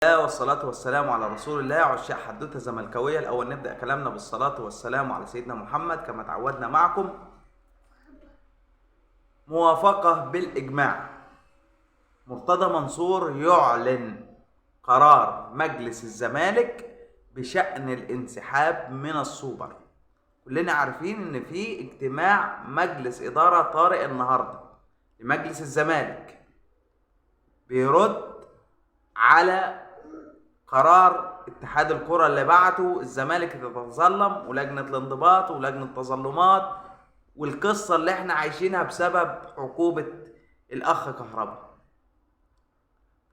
الله والصلاة والسلام على رسول الله. عشاق حدوتة زملكاوية، الأول نبدأ كلامنا بالصلاة والسلام على سيدنا محمد كما تعودنا معكم. موافقة بالإجماع. مرتضى منصور يعلن قرار مجلس الزمالك بشأن الانسحاب من السوبر. كلنا عارفين إن في اجتماع مجلس إدارة طارئ النهاردة لمجلس الزمالك بيرد على قرار اتحاد الكرة اللي بعته الزمالك تتظلم ولجنة الانضباط ولجنة التظلمات والقصة اللي احنا عايشينها بسبب عقوبة الأخ كهربا.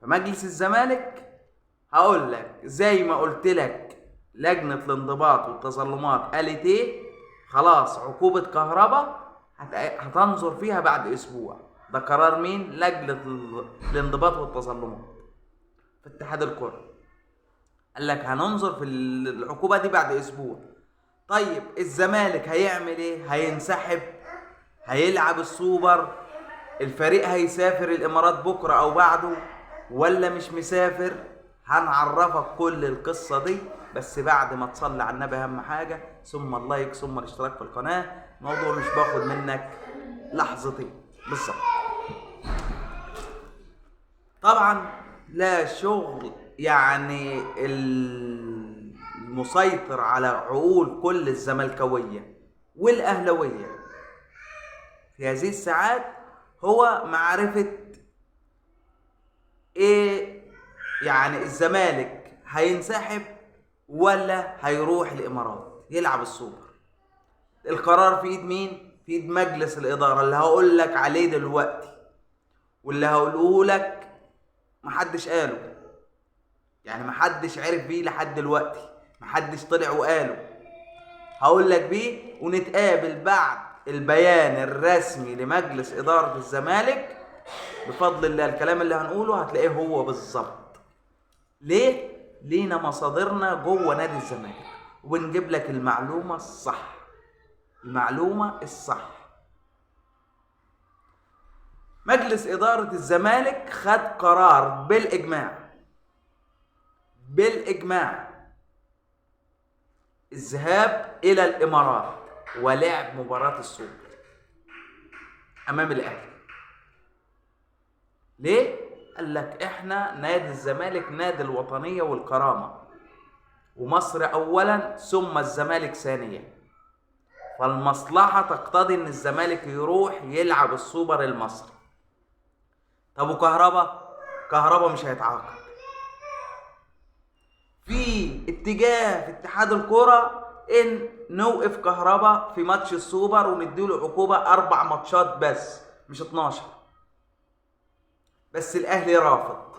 فمجلس الزمالك هقول لك زي ما قلت لك لجنة الانضباط والتظلمات قالت ايه، خلاص عقوبة كهربا هتنظر فيها بعد أسبوع. ده قرار مين؟ لجنة الانضباط والتظلمات في اتحاد الكرة. قال لك هننظر في العقوبة دي بعد أسبوع. طيب الزمالك هيعمل إيه؟ هينسحب؟ هيلعب السوبر؟ الفريق هيسافر الإمارات بكرة أو بعده ولا مش مسافر؟ هنعرفك كل القصة دي بس بعد ما تصلي على النبي أهم حاجة، ثم اللايك ثم الاشتراك في القناة. الموضوع مش باخد منك لحظتين بالظبط. طبعا لا شغل يعني المسيطر على عقول كل الزملكاوية والأهلوية في هذه الساعات هو معرفة ايه، يعني الزمالك هينسحب ولا هيروح الإمارات يلعب السوبر. القرار في ايد مين؟ في ايد مجلس الإدارة اللي هقول لك عليه دلوقتي، واللي هقوله لك محدش قاله، يعني محدش عرف بيه لحد دلوقتي، محدش طلع وقاله. هقول لك بيه ونتقابل بعد البيان الرسمي لمجلس إدارة الزمالك بفضل الله. الكلام اللي هنقوله هتلاقيه هو بالظبط. ليه؟ لينا مصادرنا جوه نادي الزمالك وبنجيب لك المعلومة الصح، المعلومة الصح. مجلس إدارة الزمالك خد قرار بالإجماع الذهاب إلى الإمارات ولعب مباراة السوبر أمام الأهلي. ليه؟ قال لك إحنا نادي الزمالك نادي الوطنية والكرامة، ومصر أولا ثم الزمالك ثانيا، فالمصلحة تقتضي إن الزمالك يروح يلعب السوبر المصري. طب وكهربا مش هيتعاقب. في اتجاه في اتحاد الكرة ان نوقف كهربا في ماتش السوبر ونديله عقوبة 4 ماتشات بس مش 12. بس الاهلي رافض.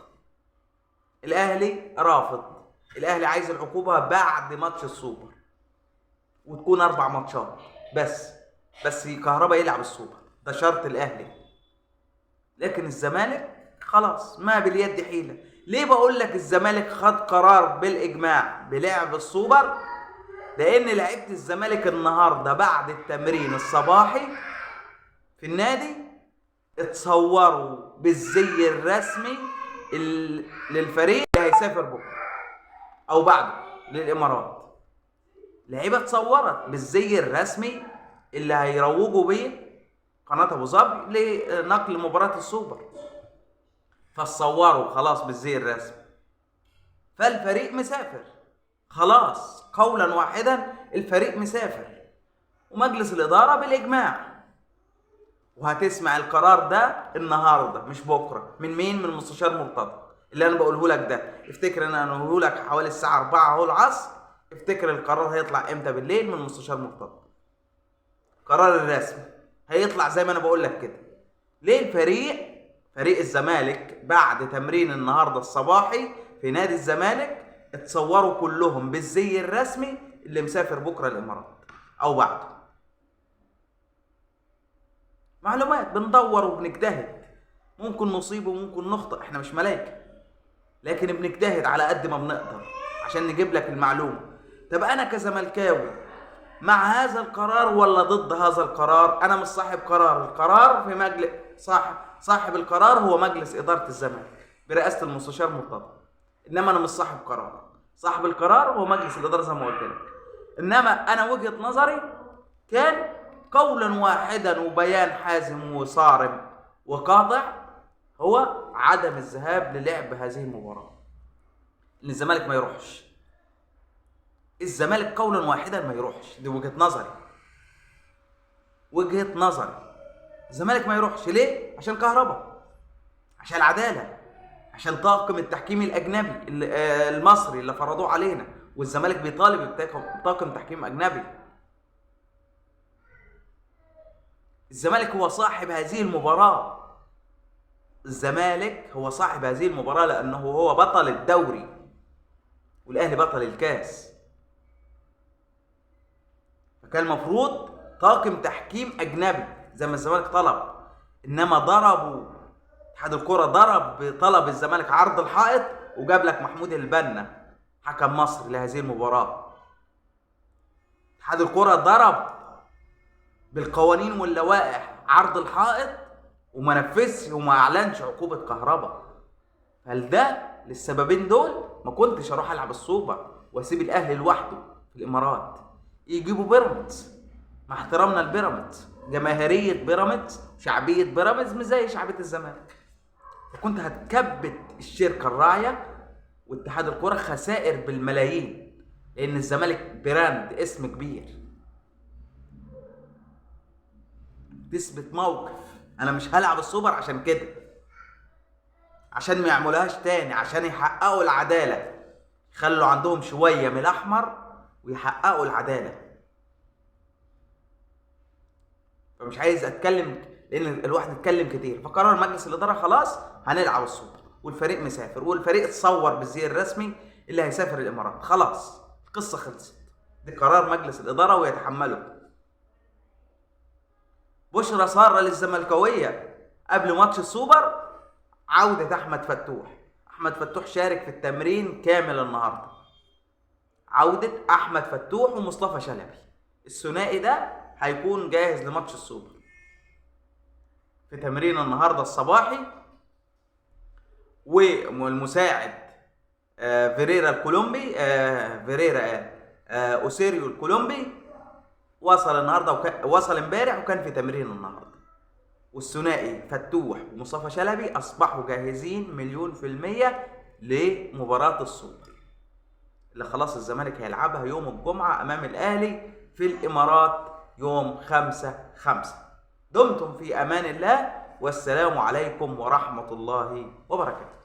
الاهلي عايز العقوبة بعد ماتش السوبر وتكون 4 ماتشات بس كهربا يلعب السوبر، ده شرط الاهلي. لكن الزمالك خلاص ما باليد حيلة. ليه بقول لك الزمالك خد قرار بالإجماع بلعب السوبر؟ لأن لعيبة الزمالك النهاردة بعد التمرين الصباحي في النادي اتصوروا بالزي الرسمي للفريق اللي هيسافر بكرة أو بعده للإمارات. لعيبة اتصورت بالزي الرسمي اللي هيروجوا بيه قناة أبو ظبي لنقل مباراة السوبر، فتصوروا خلاص بالزي الرسمي. فالفريق مسافر خلاص، قولا واحدا الفريق مسافر ومجلس الإدارة بالإجماع. وهتسمع القرار ده النهارده مش بكره. من مين؟ من المستشار مرتضى. اللي انا بقوله لك ده افتكر ان انا بقوله لك حوالي الساعه 4 اهو العصر. افتكر القرار هيطلع امتى بالليل من المستشار مرتضى. قرار الرسمي هيطلع زي ما انا بقول لك كده. ليه فريق الزمالك بعد تمرين النهارده الصباحي في نادي الزمالك اتصوروا كلهم بالزي الرسمي اللي مسافر بكره الامارات او بعده. معلومات بندور وبنجتهد، ممكن نصيب وممكن نخطئ، احنا مش ملايكه، لكن بنجتهد على قد ما بنقدر عشان نجيب لك المعلومه. طب انا كزملكاوي مع هذا القرار ولا ضد هذا القرار؟ انا مش صاحب قرار، القرار في مجلس صاحب القرار هو مجلس اداره الزمالك برئاسه المستشار مرتضى. انما انا مش صاحب قرار. صاحب القرار هو مجلس الاداره زي ما قلت لك. انما انا وجهه نظري كان قولا واحدا وبيان حازم وصارم وقاطع هو عدم الذهاب للعب هذه المباراه، ان الزمالك ما يروحش. الزمالك قولا واحدا ما يروحش، دي وجهه نظري. وجهه نظري الزمالك ما يروحش ليه؟ عشان كهرباء، عشان العداله، عشان طاقم التحكيم الاجنبي المصري اللي فرضوه علينا، والزمالك بيطالب بطاقم تحكيم اجنبي. الزمالك هو صاحب هذه المباراه. الزمالك هو صاحب هذه المباراه لانه هو بطل الدوري والاهلي بطل الكاس. فكان المفروض طاقم تحكيم اجنبي زي ما الزمالك طلب، انما ضربوا اتحاد الكرة ضرب طلب الزمالك عرض الحائط وجاب لك محمود البنا حكم مصر لهذه المباراة. اتحاد الكرة ضرب بالقوانين واللوائح عرض الحائط وما نفذش وما اعلنش عقوبة كهرباء. هل ده للسببين دول ما كنتش اروح العب السوبر واسيب الاهلي لوحده في الامارات يجيبوا بيراميدز. مع احترامنا لبيراميدز، جماهيرية بيراميدز شعبية بيراميدز مش زي شعبية الزمالك. فكنت هتكبت الشركة الراعية واتحاد الكرة خسائر بالملايين، لأن الزمالك براند اسم كبير. تثبت موقف أنا مش هلعب السوبر عشان كده، عشان ما يعملوهاش تاني، عشان يحققوا العدالة، يخلوا عندهم شوية من الأحمر ويحققوا العدالة. فمش عايز اتكلم لان الواحد اتكلم كتير. فقرر مجلس الاداره خلاص هنلعب السوبر، والفريق مسافر، والفريق اتصور بالزي الرسمي اللي هيسافر الامارات. خلاص القصه خلصت، ده قرار مجلس الاداره ويتحمله. بشرى ساره للزملكاويه قبل ماتش السوبر عوده احمد فتوح. احمد فتوح شارك في التمرين كامل النهارده. عوده احمد فتوح ومصطفى شلبي، الثنائي ده هيكون جاهز لماتش السوبر في تمرين النهارده الصباحي. والمساعد فيريرا الكولومبي اوسيريو الكولومبي وصل النهارده وصل امبارح وكان في تمرين النهارده. والثنائي فتوح ومصطفى شلبي اصبحوا جاهزين 100% لمباراه السوبر اللي خلاص الزمالك هيلعبها يوم الجمعه امام الاهلي في الامارات يوم 5/5. دمتم في امان الله، والسلام عليكم ورحمة الله وبركاته.